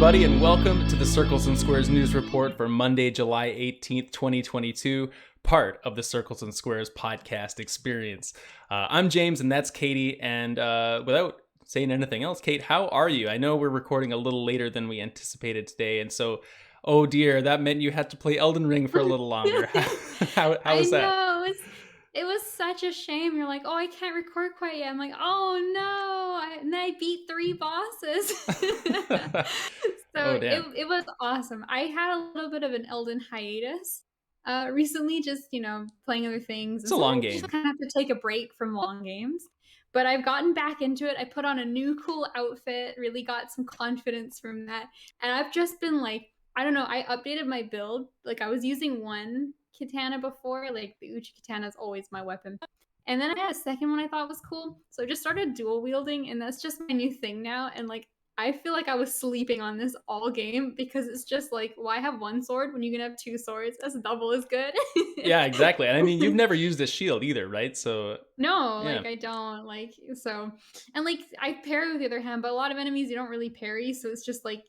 everybody, and welcome to the Circles and Squares News Report for Monday, July 18th, 2022, part of the Circles and Squares podcast experience. I'm James, and that's Katie, and without saying anything else, Kate, how are you? I know we're recording a little later than we anticipated today, and so, oh dear, that meant you had to play Elden Ring for a little longer. How was that? I know, it was such a shame. You're like, "Oh, I can't record quite yet." I'm like, "Oh, no." And then I beat 3 bosses. So Oh, damn. it was awesome. I had a little bit of an Elden hiatus, recently, just, playing other things, It's and a long sometimes you game. just kinda have to take a break from long games. But I've gotten back into it. I put on a new cool outfit, really got some confidence from that, and I've just been like, I don't know, I updated my build. Like, I was using one katana before, like, the Uchi katana is always my weapon. And then I had a second one I thought was cool, so I just started dual wielding, and that's just my new thing now, and, like, I feel like I was sleeping on this all game because it's just like, why have one sword when you can have 2 swords? That's double as good. Yeah, exactly. And I mean, you've never used a shield either, right? So, No, yeah. like, I don't, like, so and, like, I parry with the other hand, but a lot of enemies you don't really parry, so it's just, like,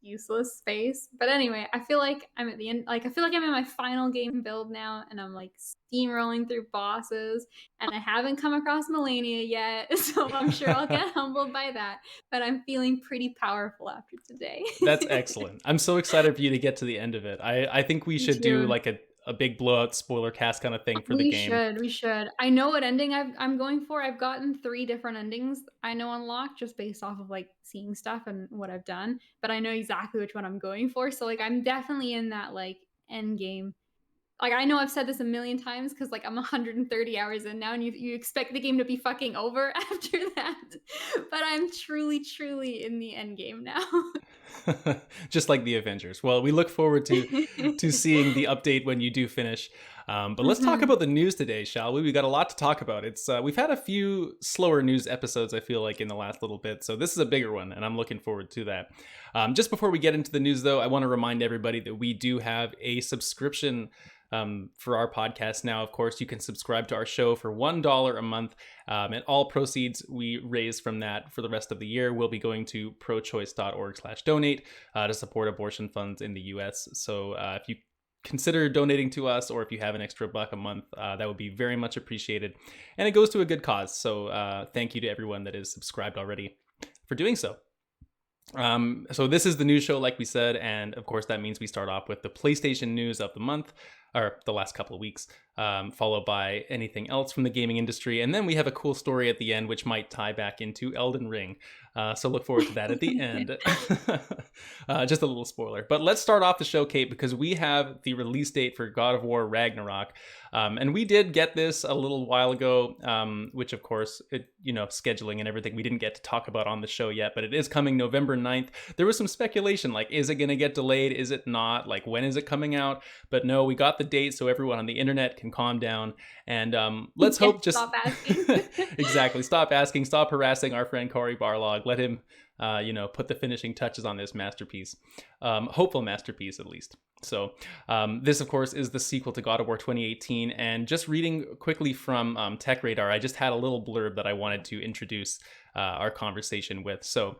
useless space. But anyway, I feel like I'm at the end, like, I feel like I'm in my final game build now, and I'm, like, steamrolling through bosses, and I haven't come across Melania yet, so I'm sure I'll get humbled by that, but I'm feeling pretty powerful after today. That's excellent. I'm so excited for you to get to the end of it. I think we Me should do too. like a big blowout spoiler cast kind of thing for the We game. should, we should. I know what ending I'm going for. I've gotten 3 different endings I know unlocked just based off of, like, seeing stuff and what I've done, but I know exactly which one I'm going for, so, like, I'm definitely in that, like, end game. Like, I know I've said this a million times because, like, I'm 130 hours in now, and you expect the game to be fucking over after that, but I'm truly, truly in the end game now. Just like the Avengers. Well, we look forward to seeing the update when you do finish. But let's talk Mhm. about the news today, shall we? We got a lot to talk about. It's we've had a few slower news episodes, I feel like, in the last little bit, so this is a bigger one, and I'm looking forward to that. Just before we get into the news, though, I want to remind everybody that we do have a subscription for our podcast now. Of course, you can subscribe to our show for $1 a month, and all proceeds we raise from that for the rest of the year will be going to prochoice.org/donate to support abortion funds in the U.S. So if you consider donating to us, or if you have an extra $1 a month, that would be very much appreciated, and it goes to a good cause. So thank you to everyone that is subscribed already for doing so. So this is the news show, like we said, and of course that means we start off with the PlayStation news of the month, or the last couple of weeks, followed by anything else from the gaming industry, and then we have a cool story at the end which might tie back into Elden Ring. So look forward to that at the end. Just a little spoiler. But let's start off the show, Kate, because we have the release date for God of War Ragnarok. And we did get this a little while ago, which of course, scheduling and everything we didn't get to talk about on the show yet, but it is coming November 9th. There was some speculation, like, is it going to get delayed? Is it not? Like, when is it coming out? But no, we got the date, so everyone on the internet can calm down. And let's Yes, hope just... stop asking. Exactly. Stop asking, stop harassing our friend Cory Barlog. Let him, put the finishing touches on this masterpiece. Hopeful masterpiece, at least. So this, of course, is the sequel to God of War 2018. And just reading quickly from Tech Radar, I just had a little blurb that I wanted to introduce our conversation with. So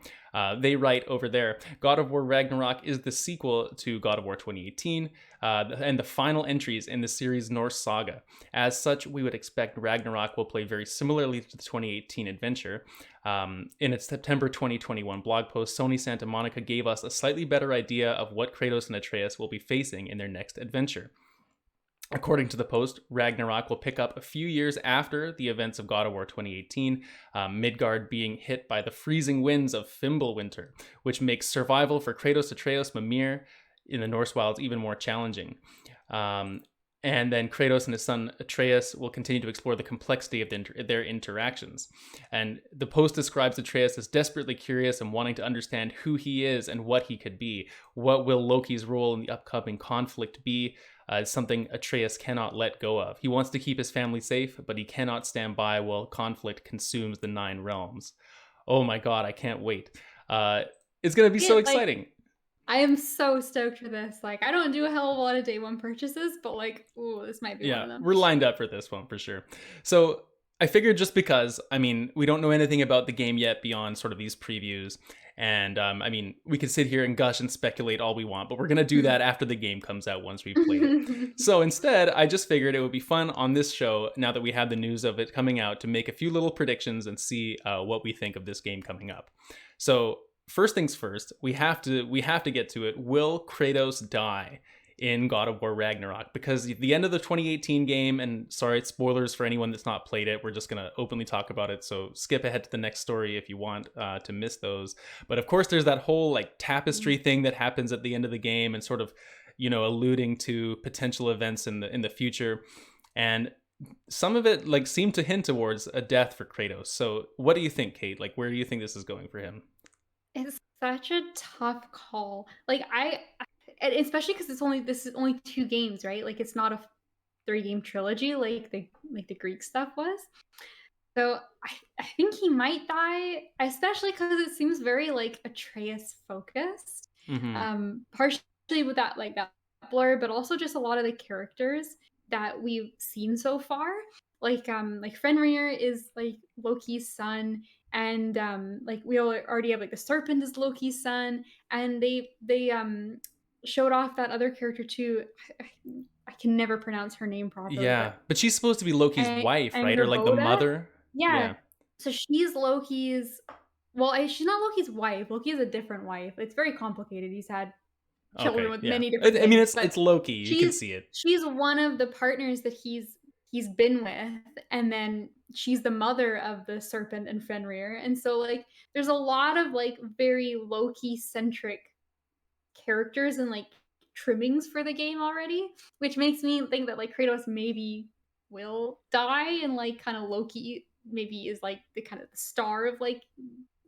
they write over there, God of War Ragnarok is the sequel to God of War 2018 and the final entries in the series' Norse saga. As such, we would expect Ragnarok will play very similarly to the 2018 adventure. In its September 2021 blog post, Sony Santa Monica gave us a slightly better idea of what Kratos and Atreus will be facing in their next adventure. According to the post, Ragnarok will pick up a few years after the events of God of War 2018, Midgard being hit by the freezing winds of Fimbulwinter, which makes survival for Kratos, Atreus, Mimir in the Norse wilds even more challenging. And then Kratos and his son Atreus will continue to explore the complexity of their interactions. And the post describes Atreus as desperately curious and wanting to understand who he is and what he could be. What will Loki's role in the upcoming conflict be? Something Atreus cannot let go of. He wants to keep his family safe, but he cannot stand by while conflict consumes the 9 realms. Oh my god, I can't wait. It's going to be so exciting. I am so stoked for this. Like, I don't do a hell of a lot of day one purchases, but, like, ooh, this might be one of them. We're lined up for this one for sure. So I figured, just because, I mean, we don't know anything about the game yet beyond sort of these previews, And I mean, we could sit here and gush and speculate all we want, but we're gonna do that after the game comes out once we've played it. So instead, I just figured it would be fun on this show, now that we have the news of it coming out, to make a few little predictions and see what we think of this game coming up. So first things first, we have to get to it. Will Kratos die in God of War Ragnarok? Because the end of the 2018 game, and sorry, it's spoilers for anyone that's not played it, we're just going to openly talk about it, so skip ahead to the next story if you want to miss those. But of course, there's that whole like tapestry thing that happens at the end of the game, and sort of, alluding to potential events in the future. And some of it like seemed to hint towards a death for Kratos. So what do you think, Kate? Like, where do you think this is going for him? It's such a tough call. And especially because this is only 2 games, right? Like it's not a 3-game trilogy like the Greek stuff was. So I think he might die, especially because it seems very like Atreus focused. Mm-hmm. Partially with that blur, but also just a lot of the characters that we've seen so far. Like Fenrir is like Loki's son, and like we already have like the serpent is Loki's son, and they showed off that other character too. I can never pronounce her name properly, Yeah, but but she's supposed to be Loki's wife, right? Or like the Angrboda? mother. Yeah. Yeah. So she's Loki's well, she's not Loki's wife. Loki has a different wife. It's very complicated. He's had children Okay. with Yeah. many different I mean, things, it's but Loki. You can she's see it. she's one of the partners that he's been with, and then she's the mother of the serpent and Fenrir. And so like there's a lot of like very Loki centric characters and like trimmings for the game already, which makes me think that like Kratos maybe will die, and like kind of Loki maybe is like the kind of the star of like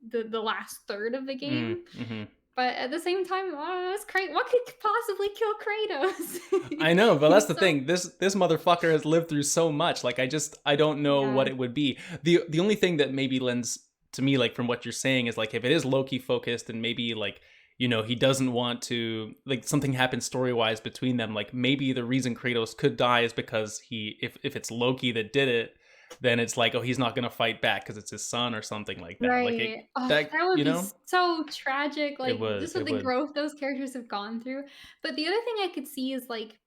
the last third of the game. Mm-hmm. But at the same time, what could possibly kill Kratos? I know, but that's He's the so thing. This motherfucker has lived through so much. Like, I don't know yeah, what it would be. The only thing that maybe lends to me, like from what you're saying, is like if it is Loki focused, and maybe like, he doesn't want to, like, something happens story wise between them. Like maybe the reason Kratos could die is because if it's Loki that did it, then it's like, oh, he's not gonna fight back because it's his son or something like that. Like it, right. Oh, that that would be so tragic. it Like would just it with the would. growth those characters have gone through. But the other thing I could see is like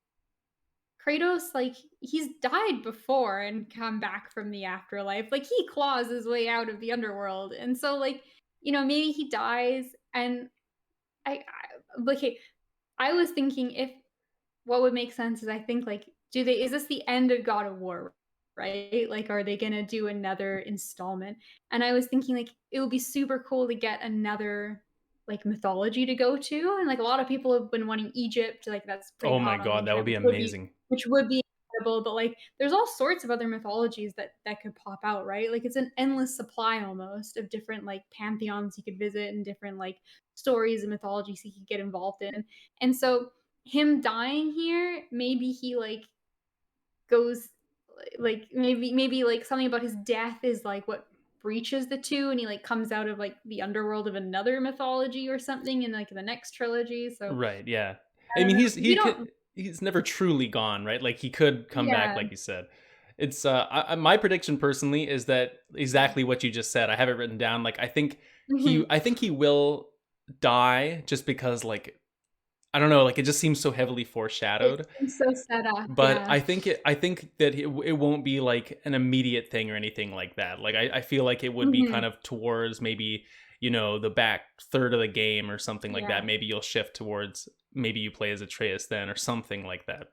Kratos, like he's died before and come back from the afterlife. Like he claws his way out of the underworld, and so like maybe he dies. And okay, I was thinking if what would make sense is I think like is this the end of God of War, right? Like are they going to do another installment? And I was thinking like it would be super cool to get another like mythology to go to, and like a lot of people have been wanting Egypt, like that's pretty Oh my hot on the god, that would internet, be amazing. which would be incredible. But like there's all sorts of other mythologies that could pop out, right? Like it's an endless supply almost of different like pantheons you could visit, and different like stories and mythologies he could get involved in. And so him dying here, maybe he like goes like maybe like something about his death is like what breaches the two, and he like comes out of like the underworld of another mythology or something in like the next trilogy. So Right, yeah. I I don't mean, know. We he could, don't he's never truly gone, right? Like he could come back, yeah. like you said. It's my prediction personally is that exactly what you just said. I have it written down. Like Mhm. I think he will die just because, like, I don't know, like it just seems so heavily It foreshadowed. seems so set up, But yeah. I think that it won't be like an immediate thing or anything like that. Like I feel like it would be kind Mhm. of towards maybe, the back third of the game or something like that. Yeah. Maybe you'll shift towards, maybe you play as Atreus then or something like that.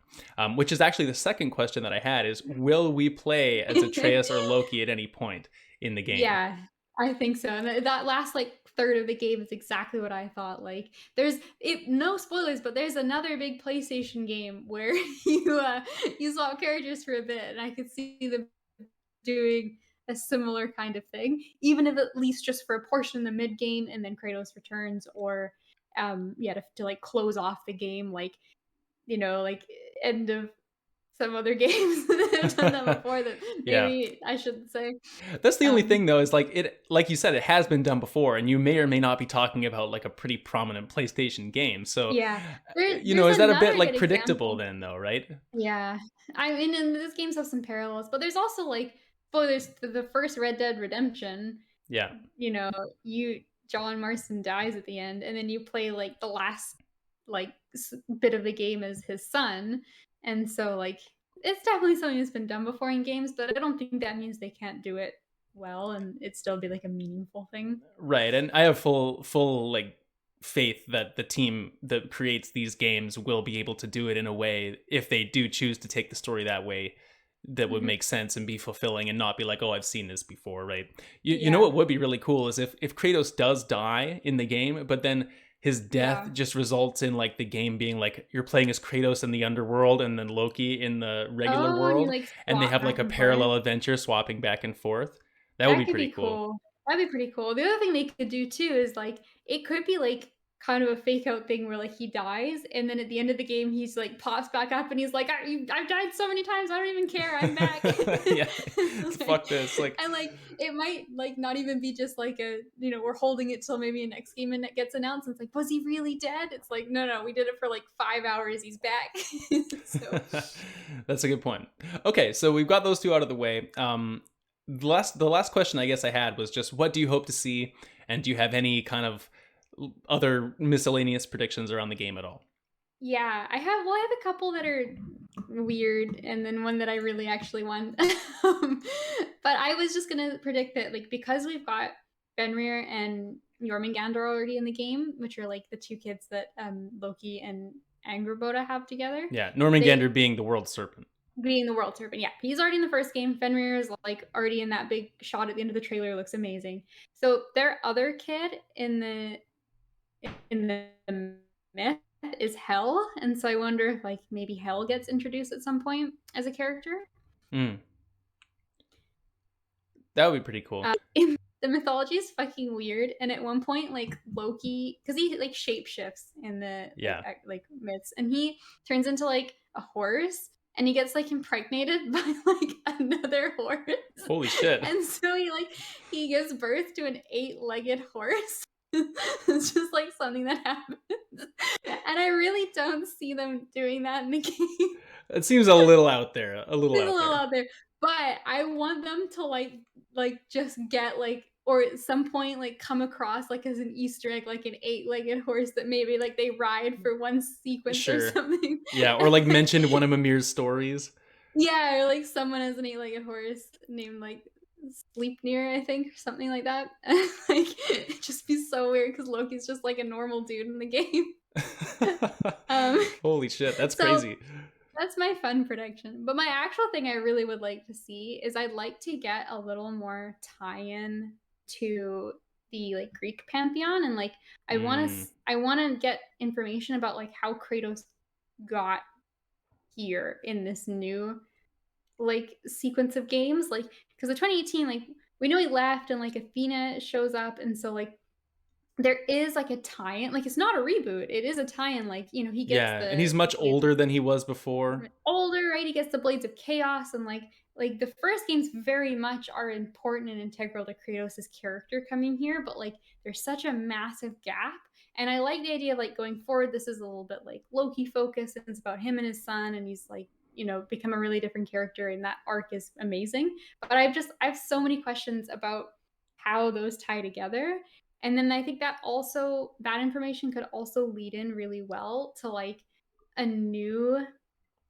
Which is actually the second question that I had is, will we play as Atreus or Loki at any point in the game? Yeah, I think so. And that last like third of the game is exactly what I thought. Like there's no spoilers, but there's another big PlayStation game where you swap characters for a bit, and I could see them doing a similar kind of thing, even if at least just for a portion in the mid game, and then Kratos returns, or yeah, to like close off the game, like like end of some other games that have done that before that Yeah. maybe I shouldn't say. That's the only Um thing though, is like like you said, it has been done before, and you may or may not be talking about like a pretty prominent PlayStation game. So, Yeah. There's is that a bit another like good predictable example. then though, right? Yeah. I mean, and these games have some parallels, but there's also like spoilers to the first Red Dead Redemption. Yeah. You know, you John Marston dies at the end, and then you play like the last like bit of the game as his son, and so like it's definitely something that's been done before in games, but I don't think that means they can't do it well and it still be like a meaningful thing. Right, and I have full like faith that the team that creates these games will be able to do it in a way, if they do choose to take the story that way, that would Mhm. make sense and be fulfilling and not be like, oh, I've seen this before, right? You know Yeah. what would be really cool is if Kratos does die in the game, but then his death Yeah. just results in like the game being like you're playing as Kratos in the underworld and then Loki in the regular Oh, and you world, like and they swap have back like a and forth. parallel adventure swapping back and forth. That would be That could pretty be cool. cool. That'd be pretty cool. The other thing they could do too is like it could be like kind of a fake out thing where like he dies and then at the end of the game he's like pops back up and he's like I've died so many times I don't even care I'm back. Yeah, like, fuck this. Like, and like it might like not even be just like a we're holding it till maybe a next game and it gets announced and it's like was he really dead? It's like no we did it for like 5 hours he's back. So that's a good point. Okay, so we've got those two out of the way. The last question I guess I had was just what do you hope to see, and do you have any kind of other miscellaneous predictions around the game at all? yeah, I have a couple that are weird and then one that I really actually want. But I was just gonna predict that like because we've got Fenrir and Jormungandr already in the game, which are like the two kids that Loki and Angrboda have together. Yeah, They Normangander being the world serpent. being the world serpent. Yeah, he's already in the first game. Fenrir is like already in that big shot at the end of the trailer, looks amazing. So their other kid in the myth is Hel, and so I wonder if like maybe Hel gets introduced at some point as a character. Mm, that would be pretty cool. In the mythology is fucking weird, and at one point, like Loki, because he like shapeshifts in the Yeah. like myths, and he turns into like a horse, and he gets like impregnated by like another horse, Holy shit. and so he gives birth to an 8-legged horse. It's just like something that happens, and I really don't see them doing that in the game. It seems a little out there. A little It's a out little there. out there, but I want them to like just get like or at some point like come across like as an Easter egg like an 8-legged horse that maybe like they ride for one sequence or Sure. something. Yeah, or like mentioned one of Mimir's stories. Yeah, or like someone has an 8-legged horse named like Sleipnir, I think, or something like that. Like it'd just be so weird because Loki's just like a normal dude in the game. Um, Holy shit, that's so crazy. that's my fun prediction. But my actual thing I really would like to see is I'd like to get a little more tie-in to the like Greek pantheon and like Mm, I want to get information about like how Kratos got here in this new like sequence of games like because the 2018 like we know he left and like Athena shows up and so like there is like a tie-in like it's not a reboot it is a tie-in like he gets yeah, and he's much blades older than he was before. older, right? He gets the blades of chaos, and like the first games very much are important and integral to Kratos' character coming here, but like there's such a massive gap. And I like the idea of like going forward, this is a little bit like Loki focus, and it's about him and his son, and he's like, become a really different character, and that arc is amazing. But I have so many questions about how those tie together. And then I think that information could also lead in really well to like a new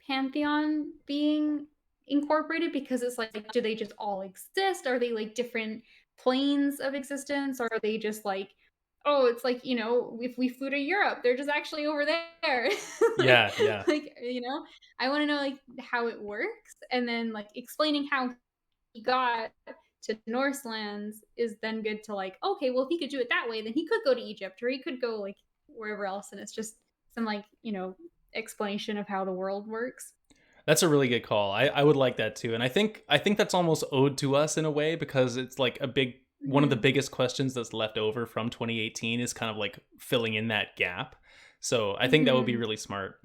pantheon being incorporated because it's like do they just all exist are they like different planes of existence or are they just like oh it's like if we flew to Europe they're just actually over there. like Yeah, yeah. I want to know like how it works and then like explaining how he got to Norse lands is then good to like okay well if he could do it that way then he could go to Egypt or he could go like wherever else and it's just some like explanation of how the world works. That's a really good call. I would like that too. And I think that's almost owed to us in a way because it's like one of the Mhm. biggest questions that's left over from 2018 is kind of like filling in that gap. So I think that would be Mhm. really smart.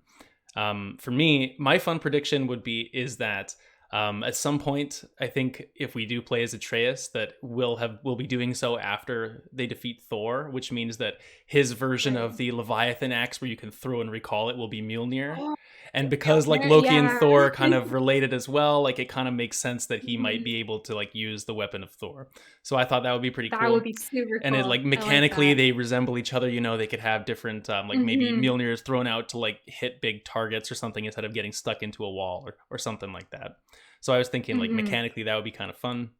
For me, my fun prediction is that at some point, I think if we do play as Atreus, that we'll be doing so after they defeat Thor, which means that his version Right. of the Leviathan axe, where you can throw and recall it, will be Mjolnir, Oh, And because like Loki and Thor kind of related as well, like it kind of makes sense that he might be able to like use the weapon of Thor. So I thought that would be pretty That would cool. be super And it, cool. like I like mechanically that. they resemble each other. They could have different like maybe Mhm. Mjolnir's thrown out to like hit big targets or something instead of getting stuck into a wall or something like that. So I was thinking like Mhm. mechanically that would be kind of fun.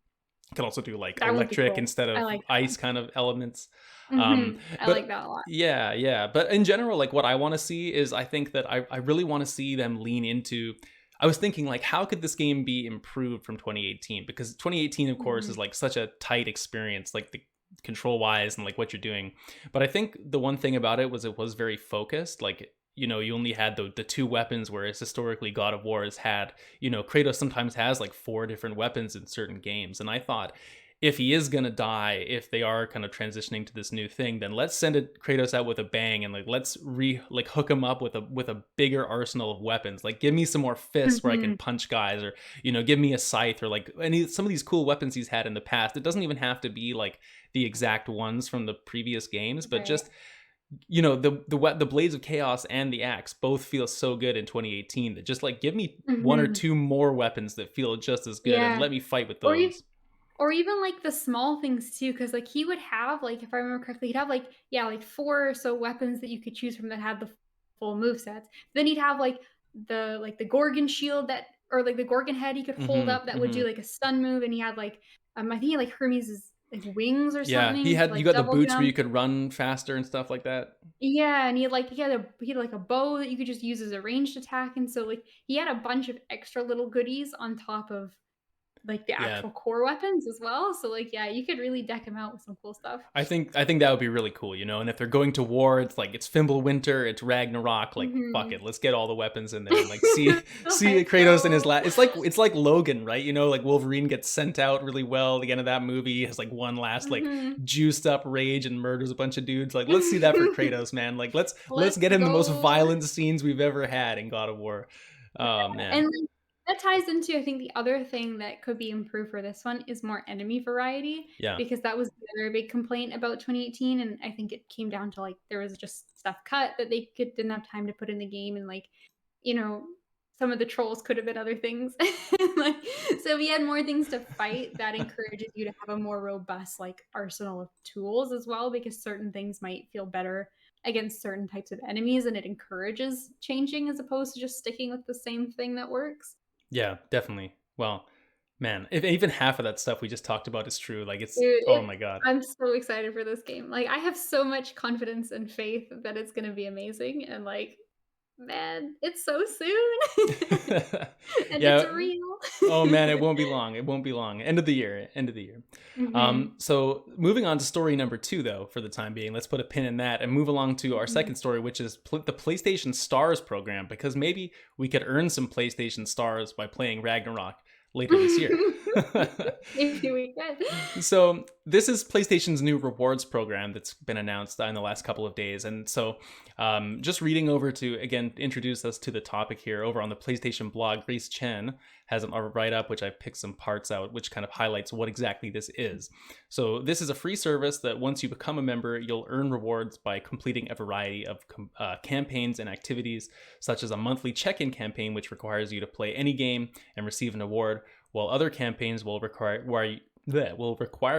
Could also do like That would be electric cool. instead I of like that. ice kind of elements. Um, I but like that a lot. yeah. But in general, like what I want to see is I think that I really want to see them lean into. I was thinking like, how could this game be improved from 2018? Because 2018, of course, is Mhm. like such a tight experience, like the control wise and like what you're doing. But I think the one thing about it was very focused. Like you only had the two weapons, whereas historically God of War has had Kratos sometimes has like four different weapons in certain games. And I thought if he is gonna die, if they are kind of transitioning to this new thing, then let's send Kratos out with a bang and like let's hook him up with a bigger arsenal of weapons. Like give me some more fists where I can Mhm. punch guys, or give me a scythe or like some of these cool weapons he's had in the past. It doesn't even have to be like the exact ones from the previous games, but Right. just the blades of chaos and the axe both feel so good in 2018 that just like give me one or Mhm. two more weapons that feel just as good and Yeah. let me fight with Or ev those. or even, like, the small things too, because like, he would have, like, if I remember correctly, he'd have, like, yeah, like, 4 or so weapons that you could choose from that had the full move sets. Then he'd have, like, the Gorgon shield that or, like, the Gorgon head he could hold Mm-hmm. up that would Mm-hmm. do, like, a stun move, and he had, like, I think he had, like, Hermes' like, wings or Yeah, something to, you like, got the double boots where you jump. could run faster and stuff like that. Yeah, and he had, like, a bow that you could just use as a ranged attack, and so, like, he had a bunch of extra little goodies on top of like, the Yeah, actual core weapons as well, so, like, yeah, you could really deck him out with some cool stuff. I think that would be really cool, And if they're going to war, it's like it's Fimbulwinter, it's Ragnarok. Like fuck Mhm. it, let's get all the weapons in there and like see Let's Kratos in his go. last. It's like Logan, right? Like Wolverine gets sent out really well at the end of that movie. He has like one last like Mhm. juiced up rage and murders a bunch of dudes. Like let's see that for Kratos, man. Like let's Let's get him the most go. violent scenes we've ever had in God of War. Oh And, man, like, that ties into I think the other thing that could be improved for this one is more enemy variety, yeah. because that was the other big complaint about 2018, and I think it came down to, like, there was just stuff cut that they didn't have time to put in the game, and, like, you know, some of the trolls could have been other things. Like, so if you had more things to fight, that encourages you to have a more robust, like, arsenal of tools as well, because certain things might feel better against certain types of enemies, and it encourages changing as opposed to just sticking with the same thing that works. Yeah, definitely. Well, man, if even half of that stuff we just talked about is true, like it's Dude, oh my god. I'm so excited for this game. Like, I have so much confidence and faith that it's gonna be amazing, and, like, man, it's so soon, and it's Yeah. real. Oh man, it won't be long. It won't be long. End of the year. End of the year. Mhm. So moving on to story number 2, though, for the time being, let's put a pin in that and move along to our Mhm. second story, which is the PlayStation Stars program, because maybe we could earn some PlayStation Stars by playing Ragnarok later this year. Maybe we could. So this is PlayStation's new rewards program that's been announced in the last couple of days. And so just reading over to, again, introduce us to the topic here over on the PlayStation blog, Grace Chen has a write-up, which I picked some parts out, which kind of highlights what exactly this is. So this is a free service that once you become a member, you'll earn rewards by completing a variety of campaigns and activities, such as a monthly check-in campaign, which requires you to play any game and receive an award, while other campaigns will require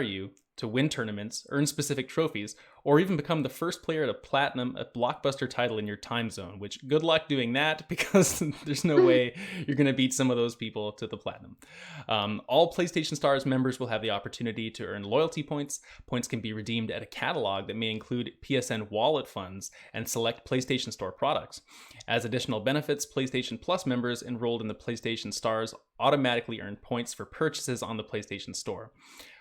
you to win tournaments, earn specific trophies, or even become the first player to platinum a blockbuster title in your time zone, which good luck doing that, because there's no way you're going to beat some of those people to the platinum. All PlayStation Stars members will have the opportunity to earn loyalty points. Points can be redeemed at a catalog that may include PSN wallet funds and select PlayStation Store products. As additional benefits, PlayStation Plus members enrolled in the PlayStation Stars automatically earn points for purchases on the PlayStation Store.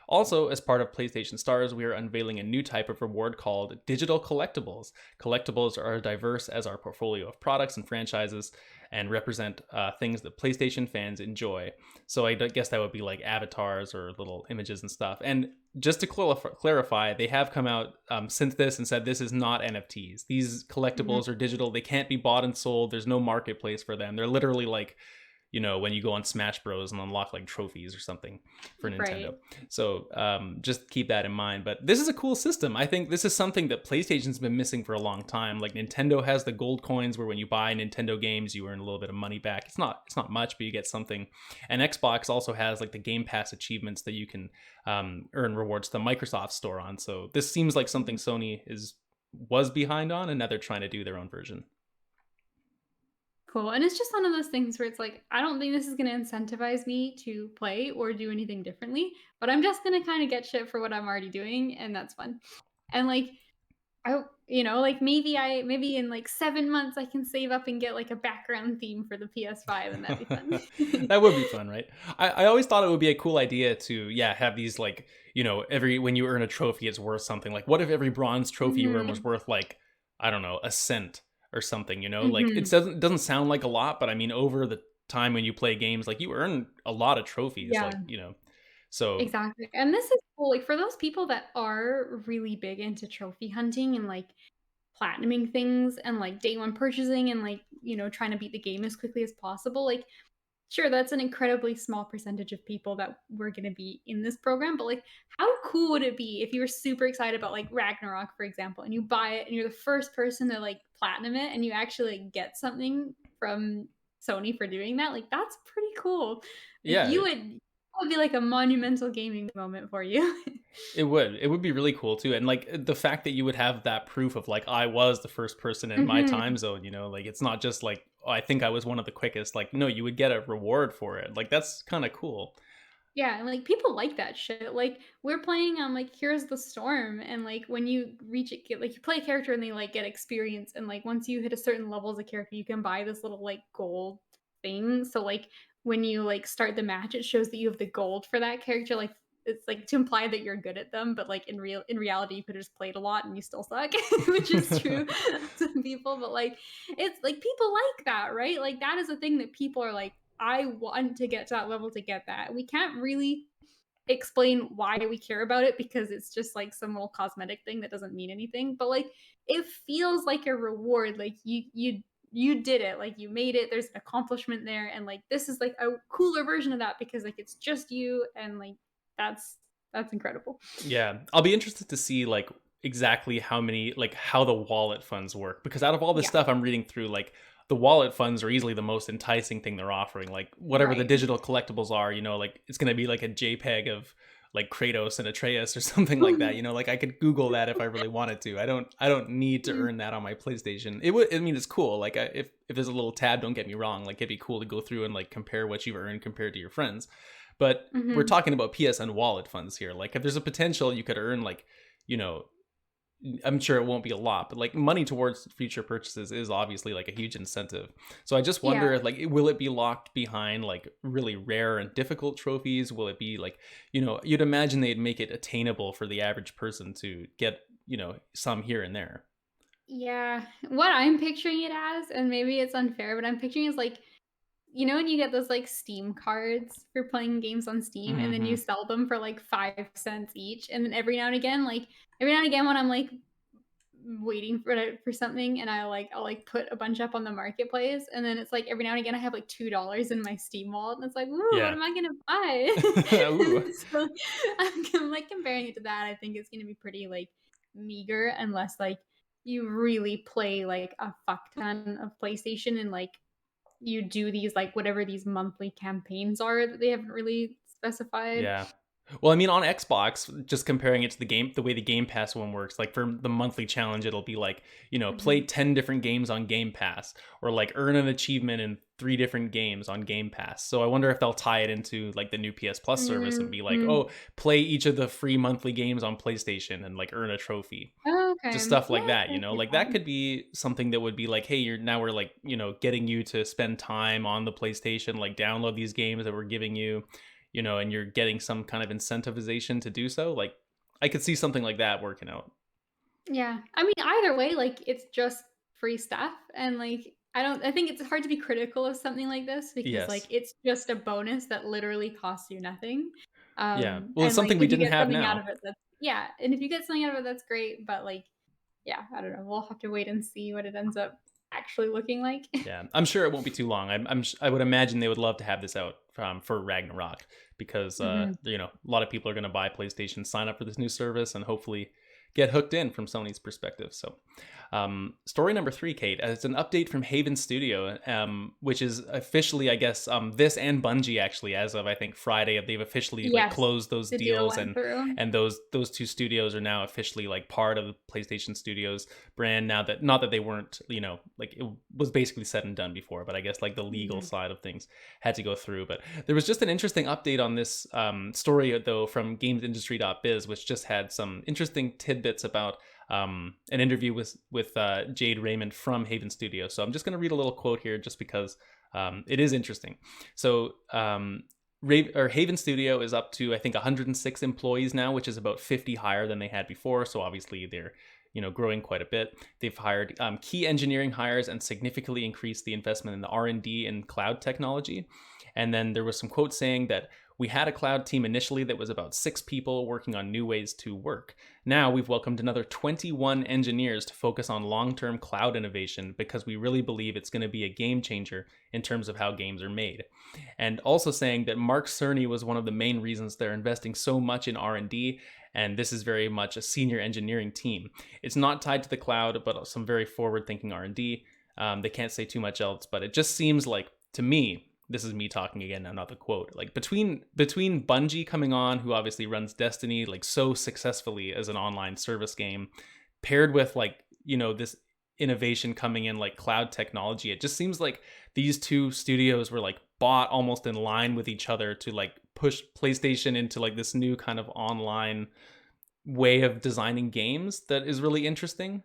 Also, as part of PlayStation Stars, we are unveiling a new type of reward called Digital Collectibles. Collectibles are diverse as our portfolio of products and franchises and represent things that PlayStation fans enjoy. So I guess that would be like avatars or little images and stuff. And just to clarify, they have come out since this and said this is not NFTs. These Mhm. collectibles are digital. They can't be bought and sold. There's no marketplace for them. They're literally like when you go on Smash Bros and unlock like trophies or something for Nintendo. Right. So just keep that in mind. But this is a cool system. I think this is something that PlayStation's been missing for a long time. Like Nintendo has the gold coins where when you buy Nintendo games, you earn a little bit of money back. It's not much, but you get something. And Xbox also has like the Game Pass achievements that you can earn rewards to the Microsoft store on. So this seems like something Sony was behind on, and now they're trying to do their own version. Cool. And it's just one of those things where it's like, I don't think this is going to incentivize me to play or do anything differently, but I'm just going to kind of get shit for what I'm already doing. And that's fun. And like, like maybe in like 7 months, I can save up and get like a background theme for the PS5 and that'd be fun. That would be fun, right? I always thought it would be a cool idea to, yeah, have these like, every when you earn a trophy, it's worth something. Like, what if every bronze trophy you earn was hmm worth like, I don't know, a cent or something? Like it hmm doesn't sound like a lot, but I mean, over the time when you play games, like you earn a lot of trophies, Yeah. like so Exactly. And this is cool. Like for those people that are really big into trophy hunting and like platinuming things and like day one purchasing and like, trying to beat the game as quickly as possible. Like, sure, that's an incredibly small percentage of people that were going to be in this program. But like, how cool would it be if you were super excited about like Ragnarok, for example, and you buy it and you're the first person to like platinum it and you actually like, get something from Sony for doing that? Like, that's pretty cool. Like, yeah. that would be like a monumental gaming moment for you. It would be really cool too. And like the fact that you would have that proof of like I was the first person in my time hmm zone, like it's not just like, oh, I think I was one of the quickest. Like no, you would get a reward for it. Like that's kind of cool. Yeah, and, like, people like that shit, like, we're playing on, like, Here's the Storm, and, like, when you reach it like, you play a character and they, like, get experience, and, like, once you hit a certain level as a character, you can buy this little, like, gold thing, so, like, when you, like, start the match, it shows that you have the gold for that character, like, it's, like, to imply that you're good at them, but, like, in reality, you could've just played a lot and you still suck, which is true to people, but, like, it's like, people like that, right? Like, that is a thing that people are like, I want to get to that level to get that. We can't really explain why we care about it because it's just like some little cosmetic thing that doesn't mean anything. But like it feels like a reward. Like you did it. Like you made it. There's an accomplishment there. And like this is like a cooler version of that because like it's just you and like that's that's incredible. Yeah, I'll be interested to see like exactly how the wallet funds work, because out of all this Yeah. stuff I'm reading through, like the wallet funds are easily the most enticing thing they're offering. Like whatever the Right. digital collectibles are, like it's gonna be like a JPEG of like Kratos and Atreus or something like that. Like I could Google that if I really wanted to. I don't need to earn that on my PlayStation. I mean, it's cool. Like if there's a little tab, don't get me wrong. Like it'd be cool to go through and like compare what you've earned compared to your friends. But we're hmm talking about PSN wallet funds here. Like if there's a potential you could earn like, you know, I'm sure it won't be a lot, but like money towards future purchases is obviously like a huge incentive. So I just Yeah. wonder, like, will it be locked behind like really rare and difficult trophies? Will it be like, you'd imagine they'd make it attainable for the average person to get, some here and there. Yeah. What I'm picturing it as, and maybe it's unfair, but I'm picturing it as like when you get those, like, Steam cards for playing games on Steam, and then you Hmm. sell them for, like, 5 cents each, and then every now and again when I'm, like, waiting for something and I'll, like, put a bunch up on the marketplace, and then it's, like, every now and again I have, like, $2 in my Steam wallet, and it's like, "Ooh, what Yeah. am I gonna buy?" Ooh. So, like, comparing it to that, I think it's gonna be pretty, like, meager unless, like, you really play, like, a fuck ton of PlayStation and, like, you do these like whatever these monthly campaigns are that they haven't really specified. Yeah. Well, I mean, on Xbox, just comparing it to the way the Game Pass one works, like for the monthly challenge, it'll be like, play Mhm. 10 different games on Game Pass, or like earn an achievement in 3 different games on Game Pass. So I wonder if they'll tie it into like the new PS Plus service and be like, Mhm. oh, play each of the free monthly games on PlayStation and like earn a trophy. Oh, okay. Just stuff like Yeah, that, I see like that that. could be something that would be like, hey, we're like, getting you to spend time on the PlayStation, like download these games that we're giving you, and you're getting some kind of incentivization to do so. Like I could see something like that working out. Yeah. I mean, either way, like it's just free stuff and like I think it's hard to be critical of something like this because like Yes. it's just a bonus that literally costs you nothing. Yeah. Well, it's And like something we if you didn't get have something out now. of it that's yeah, and if you get something out of it that's great, but like yeah, I don't know. We'll have to wait and see what it ends up actually looking like. Yeah, I'm sure it won't be too long. I would imagine they would love to have this out for Ragnarok because Mhm. a lot of people are going to buy PlayStation, sign up for this new service, and hopefully get hooked in from Sony's perspective. So, story number 3, Kate, it's an update from Haven Studio, which is officially, I guess, this and Bungie actually, as of I think Friday, they've officially like Yes, closed those the deal deals, went through. and those two studios are now officially like part of the PlayStation Studios brand. Now that not that they weren't, like it was basically said and done before, but I guess like the legal Mhm. side of things had to go through. But there was just an interesting update on this story though from gamesindustry.biz, which just had some interesting tidbits about an interview with Jade Raymond from Haven Studio. So I'm just going to read a little quote here just because it is interesting. So Haven Studio is up to I think 106 employees now, which is about 50 higher than they had before. So obviously they're growing quite a bit. They've hired key engineering hires and significantly increased the investment in the R&D and cloud technology. And then there was some quotes saying that we had a cloud team initially that was about 6 people working on new ways to work. Now we've welcomed another 21 engineers to focus on long-term cloud innovation because we really believe it's going to be a game changer in terms of how games are made. And also saying that Mark Cerny was one of the main reasons they're investing so much in R&D, and this is very much a senior engineering team. It's not tied to the cloud, but some very forward-thinking R&D. They can't say too much else, but it just seems like, to me, this is me talking again, not the quote, like between Bungie coming on, who obviously runs Destiny like so successfully as an online service game, paired with like this innovation coming in like cloud technology, it just seems like these two studios were like bought almost in line with each other to like push PlayStation into like this new kind of online way of designing games that is really interesting.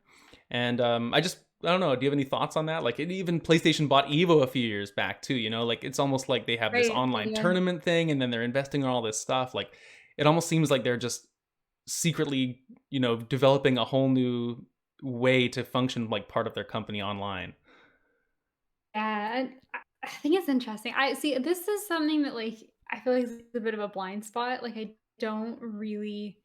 And I don't know. Do you have any thoughts on that? Like, even PlayStation bought Evo a few years back too. Like it's almost like they have this Right. online Yeah. tournament thing, and then they're investing in all this stuff. Like, it almost seems like they're just secretly, developing a whole new way to function like part of their company online. Yeah, and I think it's interesting. I see this is something that like I feel like it's a bit of a blind spot. Like I don't really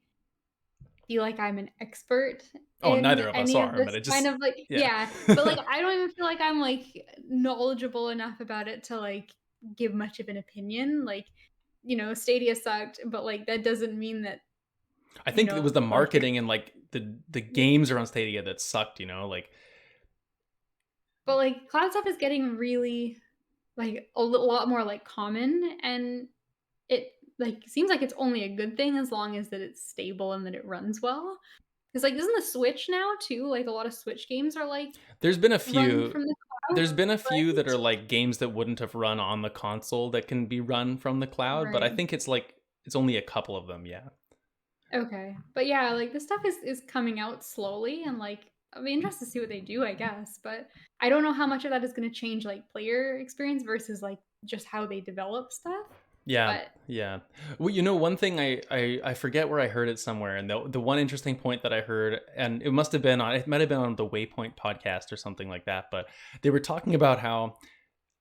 feel like I'm an expert Oh, in neither of us any of are, this but it kind just of like yeah. yeah, but like I don't even feel like I'm like knowledgeable enough about it to like give much of an opinion. Like, Stadia sucked, but like that doesn't mean that, I think it was the like marketing and like the games around Stadia that sucked. Like but like cloud stuff is getting really like lot more like common, and it like seems like it's only a good thing as long as that it's stable and that it runs well. Because like isn't the Switch now too? Like a lot of Switch games are like there's been a run few from the cloud, there's been a few that right? are like games that wouldn't have run on the console that can be run from the cloud, but I Right. think it's only a couple of them, yeah. Okay. But yeah, like this stuff is coming out slowly, and like I'll be interested to see what they do, I guess. But I don't know how much of that is going to change like player experience versus like just how they develop stuff. Yeah, But yeah. Well, one thing I forget where I heard it somewhere, and the one interesting point that I heard, and it might have been on the Waypoint podcast or something like that, but they were talking about how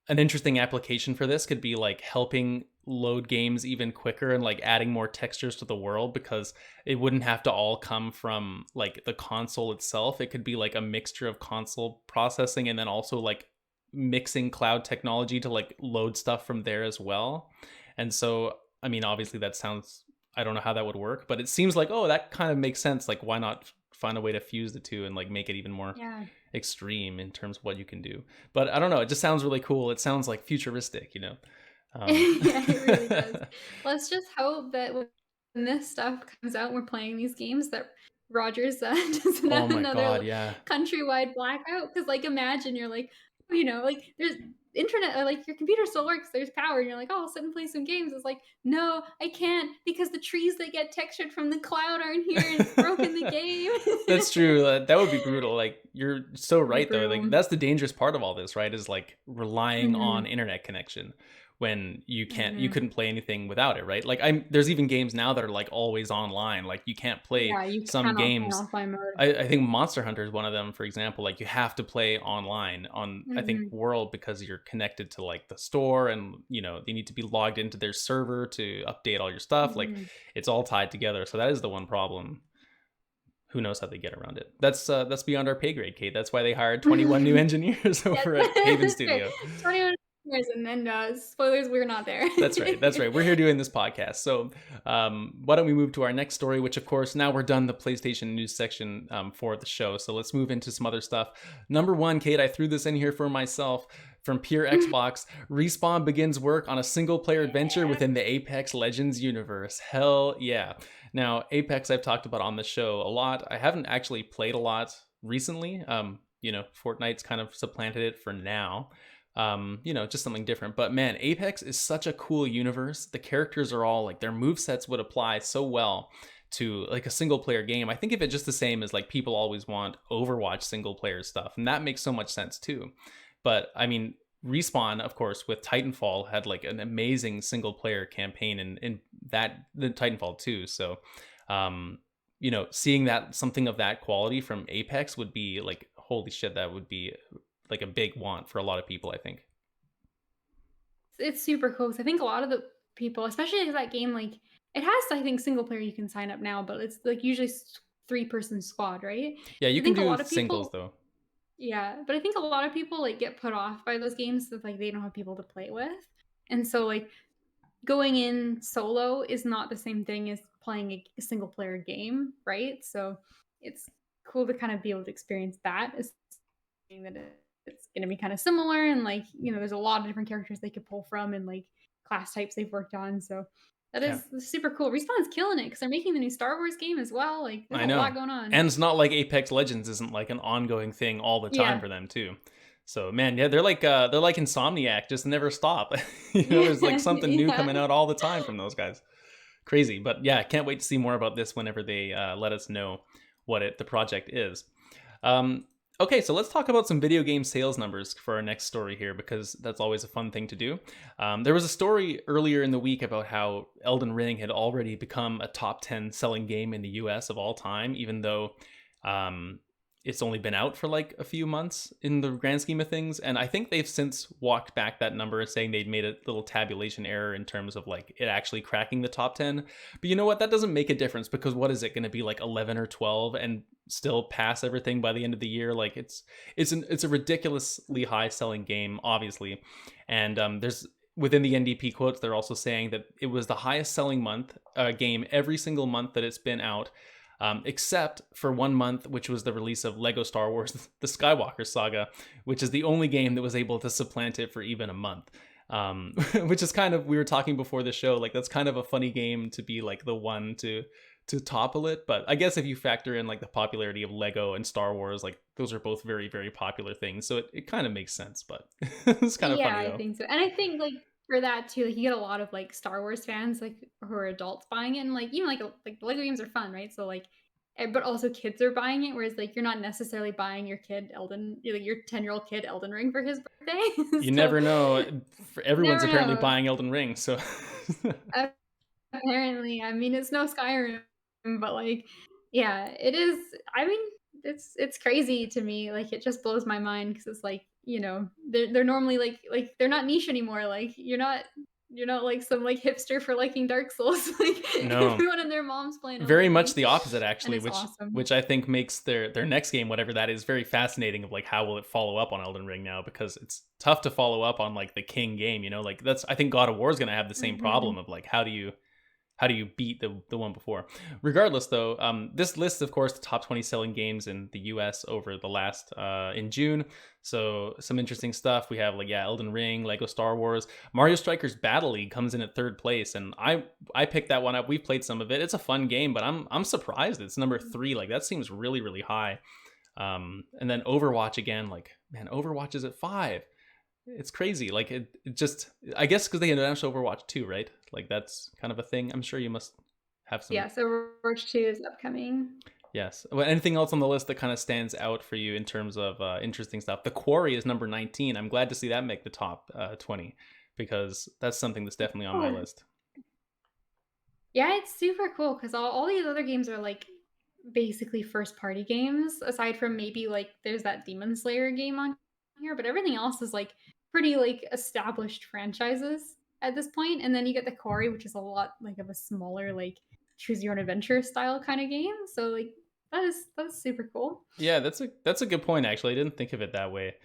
an interesting application for this could be like helping load games even quicker and like adding more textures to the world, because it wouldn't have to all come from like the console itself. It could be like a mixture of console processing and then also like mixing cloud technology to like load stuff from there as well. And so, I mean, obviously that sounds, I don't know how that would work, but it seems like, oh, that kind of makes sense. Like, why not find a way to fuse the two and like make it even more yeah. extreme in terms of what you can do? But I don't know. It just sounds really cool. It sounds like futuristic. Yeah, it really does. Let's just hope that when this stuff comes out, we're playing these games that Rogers doesn't Oh have my another God. Yeah. countrywide blackout. Because, like, imagine you're like, like there's internet, like your computer still works, there's power, and you're like, oh, I'll sit and play some games. It's like, no, I can't because the trees that get textured from the cloud aren't here and it's broken the game. That's true. That would be brutal. Like, you're so It'd be right though. Like, brutal. that's the dangerous part of all this, right? Is like relying on Mhm, internet connection when you mhm. couldn't play anything without it, right? Like, there's even games now that are like always online. Like, you can't play Yeah, you some cannot turn games. off my mode. I think Monster Hunter is one of them, for example. Like, you have to play online on, I think, Mhm, World, because you're connected to like the store, and you need to be logged into their server to update all your stuff. Like, mhm. it's all tied together. So that is the one problem. who knows how they get around it. That's beyond our pay grade, Kate. That's why they hired 21 new engineers Yes, over at Haven that's right. Studio. 21 years, and then spoilers, we're not there. That's right. That's right. We're here doing this podcast. So, why don't we move to our next story, which, of course, now we're done the PlayStation news section for the show. So let's move into some other stuff. Number one, Kate, I threw this in here for myself from Pure Xbox. Respawn begins work on a single-player adventure within the Apex Legends universe. Hell yeah. Now, Apex I've talked about on the show a lot. I haven't actually played a lot recently. Fortnite's kind of supplanted it for now. Just something different. But man, Apex is such a cool universe. The characters are all like, their movesets would apply so well to like a single player game. I think of it just the same as like people always want Overwatch single player stuff, and that makes so much sense too. But I mean, Respawn, of course, with Titanfall had like an amazing single player campaign in that the Titanfall 2. So seeing that something of that quality from Apex would be like, holy shit, that would be like a big want for a lot of people, I think. It's super cool. 'Cause I think a lot of the people, especially because that game, like it has, I think, single player you can sign up now, but it's like usually 3-person squad, right? Yeah, I you can think a do lot of singles people, though. yeah, but I think a lot of people like get put off by those games that like they don't have people to play with, and so like going in solo is not the same thing as playing a single player game, right? So it's cool to kind of be able to experience that as saying that it's going to be kind of similar, and like there's a lot of different characters they could pull from and like class types they've worked on. So that Yeah, is super cool. Respawn's killing it because they're making the new Star Wars game as well. Like there's I a lot know. going on. And it's not like Apex Legends isn't like an ongoing thing all the time Yeah. for them too. So man, yeah, they're like Insomniac, just never stop. There's like Yeah. something new Yeah. coming out all the time from those guys. Crazy. But yeah, can't wait to see more about this whenever they let us know what the project is. Um, okay, so let's talk about some video game sales numbers for our next story here, because that's always a fun thing to do. There was a story earlier in the week about how Elden Ring had already become a top 10 selling game in the US of all time, even though um, it's only been out for like a few months in the grand scheme of things. And I think they've since walked back that number, saying they'd made a little tabulation error in terms of like it actually cracking the top 10. But you know what? That doesn't make a difference, because what is it going to be, like 11 or 12 and still pass everything by the end of the year? Like it's a ridiculously high selling game, obviously. And there's within the NDP quotes, they're also saying that it was the highest selling game every single month that it's been out. Except for 1 month, which was the release of Lego Star Wars The Skywalker Saga, which is the only game that was able to supplant it for even a month. Which is kind of, we were talking before the show, like that's kind of a funny game to be like the one to topple it. But I guess if you factor in like the popularity of Lego and Star Wars, like those are both very, very popular things. So it kind of makes sense, but it's kind of Yeah, funny I though. think so. And I think like for that too, like you get a lot of like Star Wars fans like who are adults buying it, and like even like the Lego games are fun, right? So like but also kids are buying it, whereas like you're not necessarily buying your kid your 10-year-old kid Elden Ring for his birthday. You So never know. Everyone's never apparently know. buying Elden Ring, so Apparently, I mean it's no Skyrim, but like yeah, it is. I mean, it's crazy to me. Like it just blows my mind because it's like they're normally like they're not niche anymore. Like you're not like some like hipster for liking Dark Souls. Like no. everyone and their mom's playing Very Elden much Ring, the opposite, and actually, it's which awesome. which I think makes their next game, whatever that is, very fascinating. Of like, how will it follow up on Elden Ring now? Because it's tough to follow up on like the king game. Like that's, I think God of War is going to have the same problem Hmm. of like, how do you beat the one before? Regardless, though, this lists, of course, the top 20 selling games in the U.S. over the last in June. So some interesting stuff. We have like Elden Ring, Lego Star Wars, Mario Strikers Battle League comes in at third place, and I picked that one up. We've played some of it. It's a fun game, but I'm surprised it's number 3. Like that seems really really high. And then Overwatch again. Like man, Overwatch is at 5. It's crazy. Like it just, I guess because they announced Overwatch 2, right? Like that's kind of a thing. I'm sure you must have some. Yeah, so Overwatch 2 is upcoming. Yes. Well, anything else on the list that kind of stands out for you in terms of interesting stuff? The Quarry is number 19. I'm glad to see that make the top 20, because that's something that's definitely on my Oh, list. yeah, it's super cool because all these other games are like basically first party games, aside from maybe like there's that Demon Slayer game on here, but everything else is like pretty like established franchises at this point. And then you get the Quarry, which is a lot like of a smaller like choose your own adventure style kind of game. So like That's super cool. Yeah, that's a good point actually. I didn't think of it that way.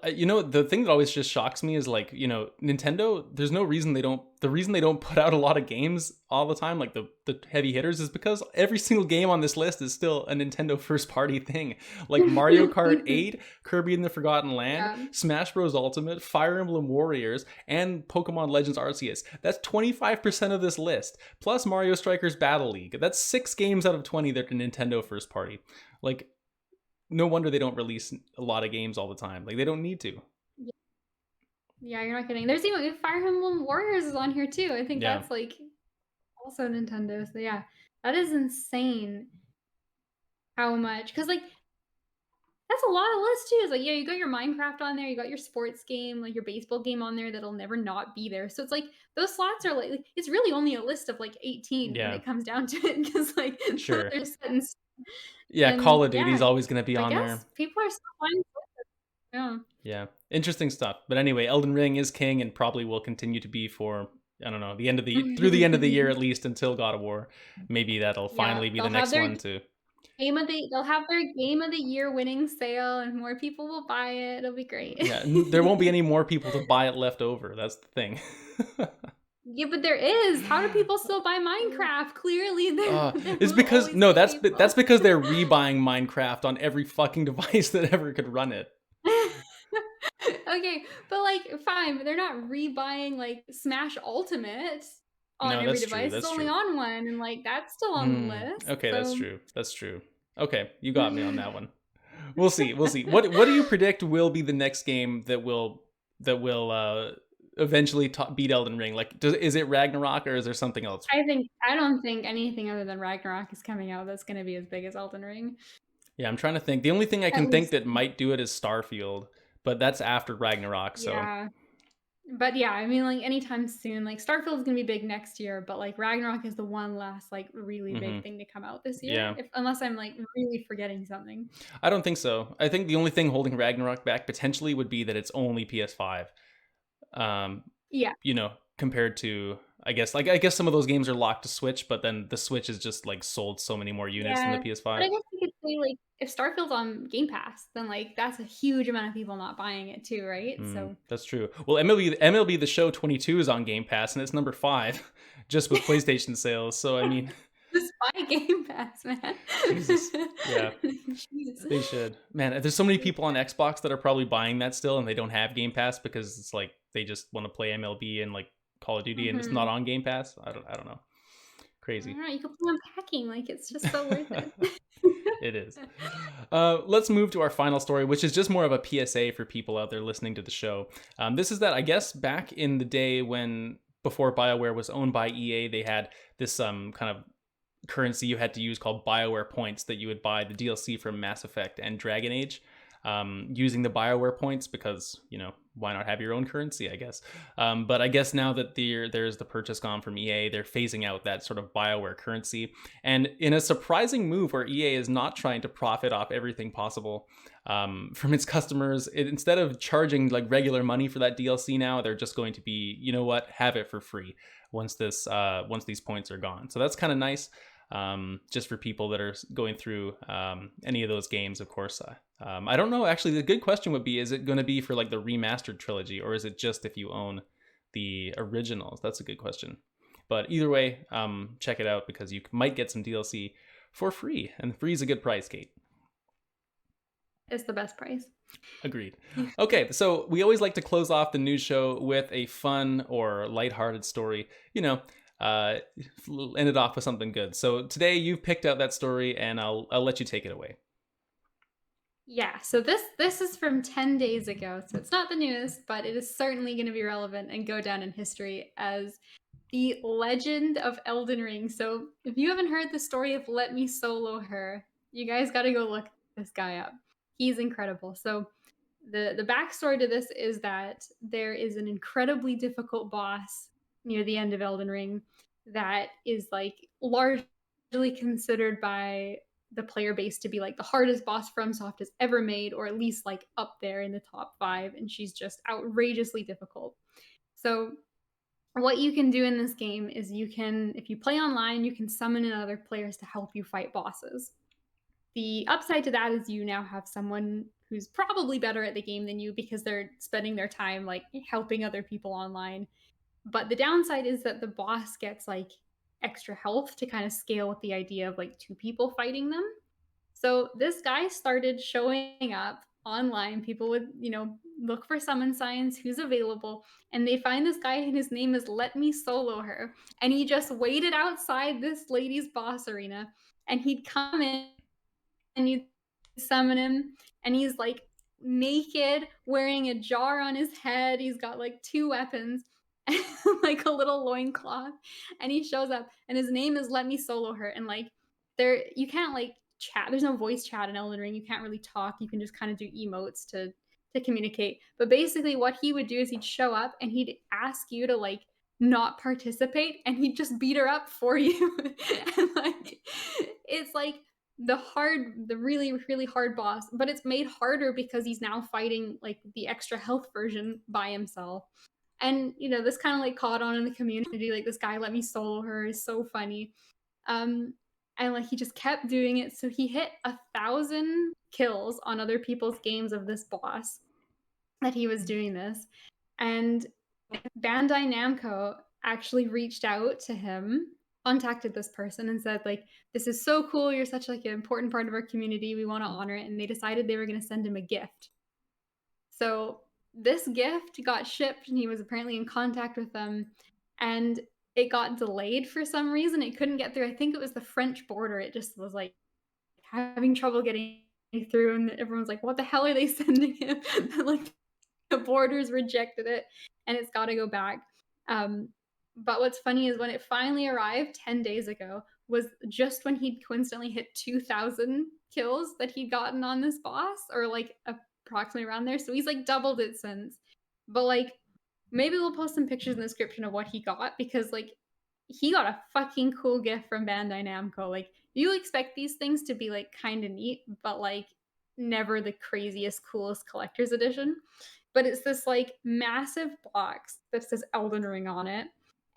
You know, the thing that always just shocks me is like, you know, Nintendo, there's no reason they don't the reason they don't put out a lot of games all the time, like the heavy hitters, is because every single game on this list is still a Nintendo first party thing. Like Mario Kart 8, Kirby and the Forgotten Land, Yeah. Smash Bros Ultimate, Fire Emblem Warriors, and Pokemon Legends Arceus. That's 25% of this list. Plus Mario Strikers Battle League. That's 6 games out of 20 that are Nintendo first party. Like, no wonder they don't release a lot of games all the time. Like, they don't need to. Yeah, you're not kidding. There's even Fire Emblem Warriors is on here too. I think Yeah. that's like also Nintendo. So yeah, that is insane how much. Because like that's a lot of lists too. It's like, yeah, you got your Minecraft on there, you got your sports game, like your baseball game on there that'll never not be there. So it's like those slots are like it's really only a list of like 18 when Yeah. it comes down to it because like Sure. they're set in Yeah, and Call of Duty's yeah, always going to be I on there. guess people are still finding yeah. Yeah. Interesting stuff. But anyway, Elden Ring is king and probably will continue to be for, I don't know, through the end of the year at least, until God of War. Maybe that'll Yeah, finally be the next one to. they'll have their game of the year winning sale and more people will buy it. It'll be great. Yeah, there won't be any more people to buy it left over. That's the thing. Yeah, but there is. How do people still buy Minecraft? Clearly, there It's will because always no, be that's people. because they're rebuying Minecraft on every fucking device that ever could run it. Okay, but like, fine, but they're not rebuying like Smash Ultimate on No, every that's true. device. It's That's only true. on one, and like that's still on the list. Okay, that's So, true. That's true. Okay, you got me on that one. We'll see. We'll see. What do you predict will be the next game that will eventually beat Elden Ring? Like, is it Ragnarok or is there something else? I don't think anything other than Ragnarok is coming out that's going to be as big as Elden Ring. Yeah, I'm trying to think. The only thing I At can think least, that might do it is Starfield, but that's after Ragnarok. So yeah. But yeah, I mean, like anytime soon, like Starfield's gonna be big next year, but like Ragnarok is the one last like really hmm big thing to come out this year. yeah, If unless I'm like really forgetting something. I don't think so. I think the only thing holding Ragnarok back potentially would be that it's only PS5. Um, Yeah, you know, compared to I guess some of those games are locked to Switch, but then the Switch is just like sold so many more units than the yeah. But PS5. I guess you could say like if Starfield's on Game Pass, then like that's a huge amount of people not buying it too, right? So That's true. Well, MLB The Show 22 is on Game Pass and it's number 5 just with PlayStation sales. So I mean, just buy Game Pass, man. Jesus. Yeah, Jeez. they should. Man, there's so many people on Xbox that are probably buying that still and they don't have Game Pass because it's like they just want to play MLB and like Call of Duty and it's not Mhm. on Game Pass. I don't know. I don't Crazy. know. You could play unpacking, like it's just so worth it. It is. Let's move to our final story, which is just more of a PSA for people out there listening to the show. This is that I guess back in the day when before BioWare was owned by EA, they had this kind of currency you had to use called BioWare points that you would buy the DLC from Mass Effect and Dragon Age using the BioWare points because, you know, why not have your own currency, I guess. But I guess now that there's the purchase gone from EA, they're phasing out that sort of BioWare currency. And in a surprising move where EA is not trying to profit off everything possible from its customers, instead of charging like regular money for that DLC now, they're just going to be, you know what, have it for free once these points are gone. So that's kind of nice. Just for people that are going through any of those games, of course. I don't know. Actually, the good question would be: is it going to be for like the remastered trilogy, or is it just if you own the originals? That's a good question. But either way, check it out because you might get some DLC for free, and free is a good price, Kate. It's the best price. Agreed. Okay, so we always like to close off the news show with a fun or lighthearted story. You know, end it off with something good. So today you've picked out that story, and I'll let you take it away. Yeah, so this is from 10 days ago. So it's not the newest, but it is certainly going to be relevant and go down in history as the legend of Elden Ring. So if you haven't heard the story of Let Me Solo Her, you guys got to go look this guy up. He's incredible. So the backstory to this is that there is an incredibly difficult boss near the end of Elden Ring that is like largely considered by the player base to be like the hardest boss FromSoft has ever made, or at least like up there in the top 5, and she's just outrageously difficult. So what you can do in this game is you can, if you play online, you can summon in other players to help you fight bosses. The upside to that is you now have someone who's probably better at the game than you because they're spending their time like helping other people online. But the downside is that the boss gets like extra health to kind of scale with the idea of like two people fighting them. So this guy started showing up online. People would, look for summon signs, who's available, and they find this guy and his name is Let Me Solo Her. And he just waited outside this lady's boss arena and he'd come in and you summon him and he's like naked wearing a jar on his head. He's got like two weapons and like a little loincloth, and he shows up and his name is Let Me Solo Her. And like there you can't like chat, there's no voice chat in Elden Ring, you can't really talk, you can just kind of do emotes to communicate. But basically what he would do is he'd show up and he'd ask you to like not participate and he'd just beat her up for you. And like it's like the really really hard boss, but it's made harder because he's now fighting like the extra health version by himself. And this kind of like caught on in the community, like this guy Let Me Solo Her is so funny. um and like he just kept doing it, so he hit 1,000 kills on other people's games of this boss that he was doing this. And Bandai Namco actually reached out to him, contacted this person and said like, this is so cool, you're such like an important part of our community, we want to honor it. And they decided they were going to send him a gift. So this gift got shipped and he was apparently in contact with them, and it got delayed for some reason. It couldn't get through. I think it was the French border. It just was like having trouble getting through, and everyone's like, what the hell are they sending him? Like the borders rejected it and it's got to go back. But what's funny is when it finally arrived 10 days ago was just when he'd coincidentally hit 2,000 kills that he'd gotten on this boss, or like approximately around there. So he's like doubled it since. But like maybe we'll post some pictures in the description of what he got, because like he got a fucking cool gift from Bandai Namco. Like you expect these things to be like kind of neat, but like never the craziest, coolest collector's edition. But it's this like massive box that says Elden Ring on it.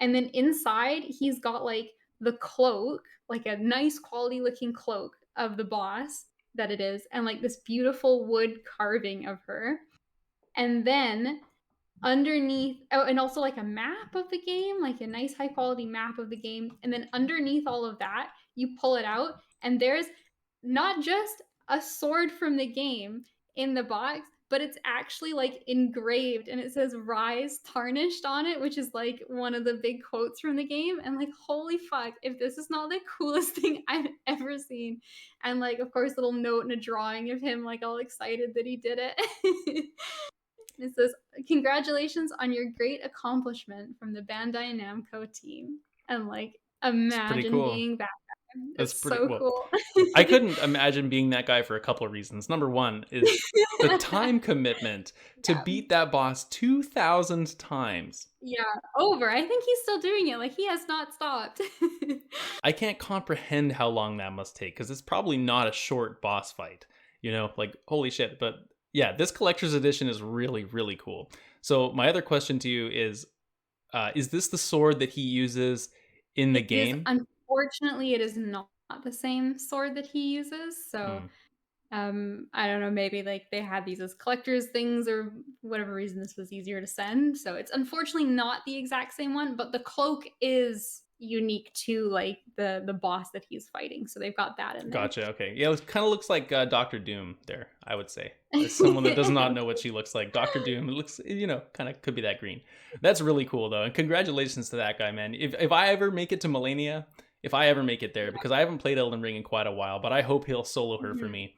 And then inside, he's got like the cloak, like a nice quality looking cloak of the boss that it is, and like this beautiful wood carving of her. And then underneath, oh, and also like a map of the game, like a nice high quality map of the game. And then underneath all of that, you pull it out, and there's not just a sword from the game in the box, but it's actually like engraved and it says Rise tarnished on it, which is like one of the big quotes from the game. And like, holy fuck, if this is not the coolest thing I've ever seen. And like, of course, little note and a drawing of him like all excited that he did it. It says, congratulations on your great accomplishment from the Bandai Namco team. And like, imagine Cool. being that guy. That's It's pretty so well. cool. I couldn't imagine being that guy for a couple of reasons. Number one is the time commitment to Yeah. beat that boss 2,000 times. Yeah, over. I think he's still doing it. Like he has not stopped. I can't comprehend how long that must take, because it's probably not a short boss fight. Like, holy shit. But yeah, this collector's edition is really, really cool. So my other question to you is this the sword that he uses in the game? Unfortunately, it is not the same sword that he uses. So I don't know, maybe like they had these as collectors things or whatever reason this was easier to send. So it's unfortunately not the exact same one, but the cloak is unique to like the boss that he's fighting. So they've got that in there. Gotcha. Okay. Yeah, it kind of looks like Doctor Doom there, I would say. As someone that does not know what she looks like, Doctor Doom, it looks, kind of could be that green. That's really cool, though. And congratulations to that guy, man. If I ever make it to Melania, if I ever make it there, because I haven't played Elden Ring in quite a while, but I hope he'll solo her for me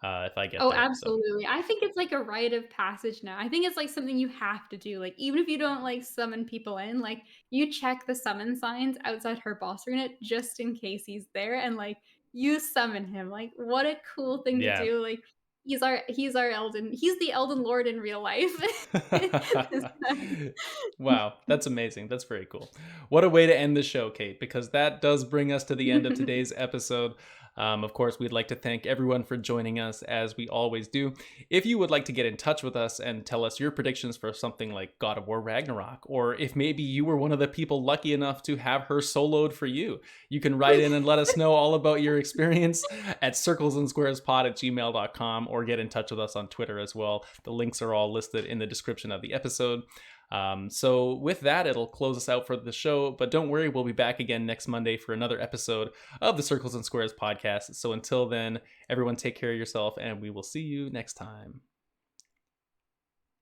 if I get Oh, there. absolutely. So. I think it's like a rite of passage now. I think it's like something you have to do. Like, even if you don't like summon people in, like you check the summon signs outside her boss arena just in case he's there, and like you summon him. Like, what a cool thing to do. Like he's the Elden Lord in real life. Wow, that's amazing. That's very cool. What a way to end the show, Kate, because that does bring us to the end of today's episode. Of course, we'd like to thank everyone for joining us, as we always do. If you would like to get in touch with us and tell us your predictions for something like God of War Ragnarok, or if maybe you were one of the people lucky enough to have her soloed for you, you can write in and let us know all about your experience at circlesandsquarespod@gmail.com, or get in touch with us on Twitter as well. The links are all listed in the description of the episode. So with that, it'll close us out for the show, but don't worry, we'll be back again next Monday for another episode of the Circles and Squares podcast. So until then, everyone take care of yourself, and we will see you next time.